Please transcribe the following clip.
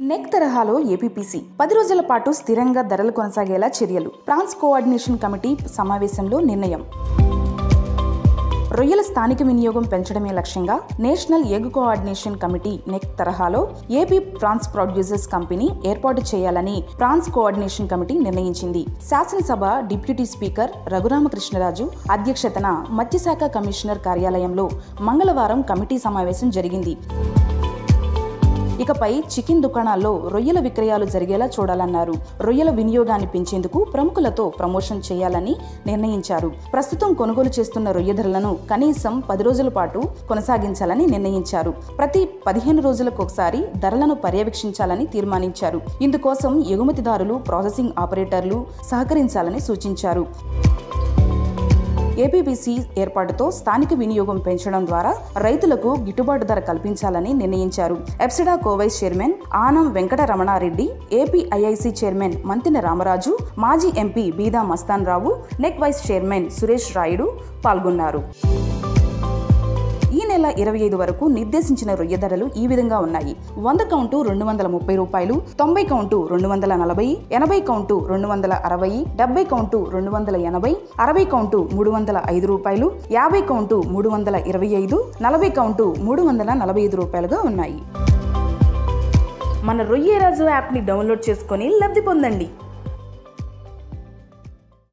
Neck తరహాలో APPC 10 రోజుల పాటు స్థిరంగా ధరలు కొనసాగేలా చర్యలు. ప్రాన్స్ కోఆర్డినేషన్ కమిటీ సమావేశంలో నిర్ణయం. రొయ్యల స్థానిక వినియోగం పెంచడమే లక్ష్యంగా national egg coordination committee neck తరహాలో ఏపీ ప్రాన్స్ ప్రొడ్యూసర్స్ కంపెనీ ఏర్పాటు చేయాలని ప్రాన్స్ కోఆర్డినేషన్ కమిటీ నిర్ణయించింది. శాసనసభ డిప్యూటీ స్పీకర్ రఘురామకృష్ణరాజు అధ్యక్షతన మత్స్యశాఖ కమిషనర్ కార్యాలయంలో మంగళవారం కమిటీ సమావేశం జరిగింది. ఇకపై చికెన్ దుకాణాల్లో రొయ్యల విక్రయాలు జరిగేలా చూడాలన్నారు. రొయ్యల వినియోగాన్ని పెంచేందుకు ప్రముఖులతో ప్రమోషన్ చేయాలని నిర్ణయించారు. ప్రస్తుతం కొనుగోలు చేస్తున్న రొయ్య ధరలను కనీసం 10 రోజుల పాటు కొనసాగించాలని నిర్ణయించారు. ప్రతి 15 రోజులకు ఒకసారి ధరలను పర్యవేక్షించాలని తీర్మానించారు. ఇందుకోసం ఎగుమతిదారులు, ప్రాసెసింగ్ ఆపరేటర్లు సహకరించాలని సూచించారు. ఏపీపీసీ ఏర్పాటుతో స్థానిక వినియోగం పెంచడం ద్వారా రైతులకు గిట్టుబాటు ధర కల్పించాలని నిర్ణయించారు. ఎప్సిడా కోవైస్ chairman Anam Venkataramana Reddy, APIIC chairman Mantina Ramaraju, మాజీ ఎంపీ బీదా మస్తాన్ రావు, నెక్ వైస్ చైర్మన్ సురేష్ రాయుడు పాల్గొన్నారు. ఈ నెల 25 వరకు నిర్దేశించిన రొయ్య ధరలు ఈ విధంగా ఉన్నాయి. 100 count ₹230, 90 count $240, 80 count $260, 70 count $280, 60 count ₹305, 50 count $325, 40 count ₹345 ఉన్నాయి. మన రొయ్యరాజు యాప్ని డౌన్లోడ్ చేసుకొని లబ్ధి పొందండి.